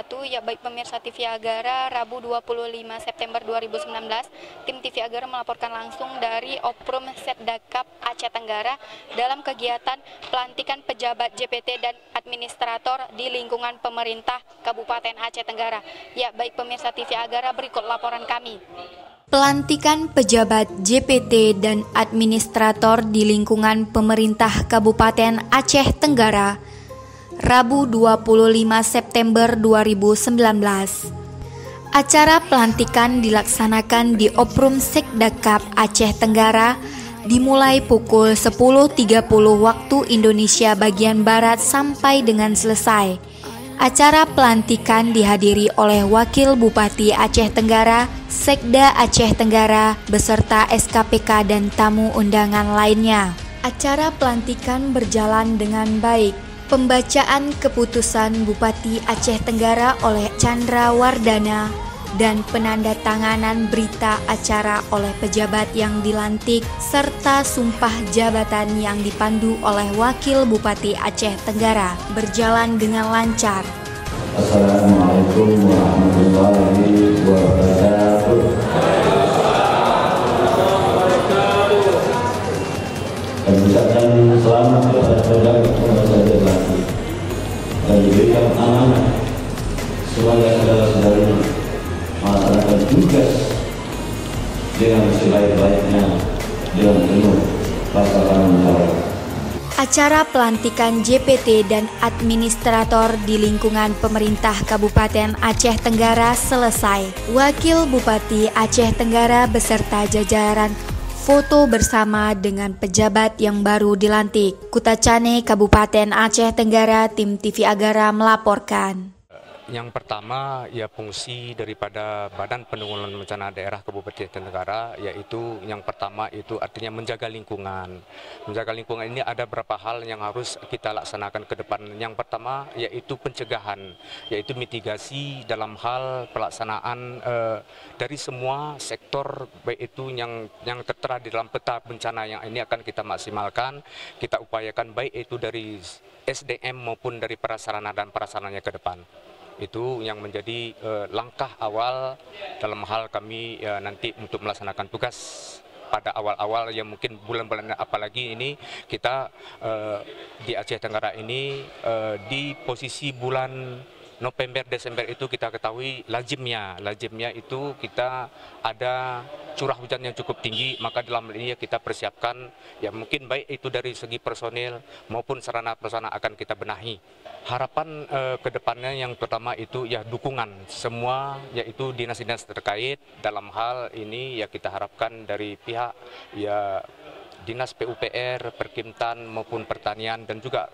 wabarakatuh. Ya baik pemirsa TV Agara, Rabu 25 September 2019, tim TV Agara melaporkan langsung dari Oprum Setdakap Aceh Tenggara dalam kegiatan pelantikan pejabat JPT dan administrator di lingkungan pemerintah Kabupaten Aceh Tenggara. Ya baik pemirsa TV Agara, berikut laporan kami. Pelantikan pejabat JPT dan administrator di lingkungan pemerintah Kabupaten Aceh Tenggara, Rabu 25 September 2019. Acara pelantikan dilaksanakan di Oprum Setdakap Aceh Tenggara dimulai pukul 10.30 waktu Indonesia bagian Barat sampai dengan selesai. Acara pelantikan dihadiri oleh Wakil Bupati Aceh Tenggara, Sekda Aceh Tenggara, beserta SKPK dan tamu undangan lainnya. Acara pelantikan berjalan dengan baik. Pembacaan keputusan Bupati Aceh Tenggara oleh Chandra Wardana dan penandatanganan berita acara oleh pejabat yang dilantik serta sumpah jabatan yang dipandu oleh Wakil Bupati Aceh Tenggara berjalan dengan lancar. Assalamualaikum warahmatullahi wabarakatuh. Dan ucapkan selamat kepada saudara-saudara lagi dan diberikan amanah sebagai saudara-saudari melaksanakan tugas dengan sebaik-baiknya dengan penuh rasa tanggung jawab. Acara pelantikan JPT dan administrator di lingkungan pemerintah Kabupaten Aceh Tenggara selesai. Wakil Bupati Aceh Tenggara beserta jajaran foto bersama dengan pejabat yang baru dilantik. Kutacane, Kabupaten Aceh Tenggara, tim TV Agara melaporkan. Yang pertama, ya fungsi daripada Badan Penanggulangan Bencana Daerah Kabupaten Aceh Tenggara, yaitu yang pertama itu artinya menjaga lingkungan. Menjaga lingkungan ini ada beberapa hal yang harus kita laksanakan ke depan. Yang pertama yaitu pencegahan, yaitu mitigasi dalam hal pelaksanaan dari semua sektor, baik itu yang tertera di dalam peta bencana yang ini akan kita maksimalkan, kita upayakan baik itu dari SDM maupun dari prasarana dan prasarananya ke depan. Itu yang menjadi langkah awal dalam hal kami nanti untuk melaksanakan tugas pada awal-awal yang mungkin bulan-bulan apalagi ini kita di Aceh Tenggara ini di posisi bulan November Desember itu kita ketahui lazimnya itu kita ada curah hujan yang cukup tinggi, maka dalam hal ini kita persiapkan ya mungkin baik itu dari segi personil maupun sarana prasarana akan kita benahi. Harapan ke depannya yang pertama itu ya dukungan semua, yaitu dinas-dinas terkait dalam hal ini ya kita harapkan dari pihak ya Dinas PUPR, Perkimtan maupun Pertanian dan juga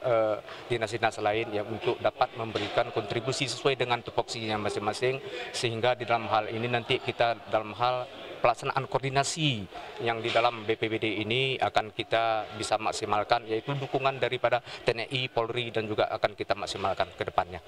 dinas-dinas lain yang untuk dapat memberikan kontribusi sesuai dengan tupoksinya masing-masing, sehingga di dalam hal ini nanti kita dalam hal pelaksanaan koordinasi yang di dalam BPBD ini akan kita bisa maksimalkan, yaitu dukungan daripada TNI, Polri dan juga akan kita maksimalkan ke depannya.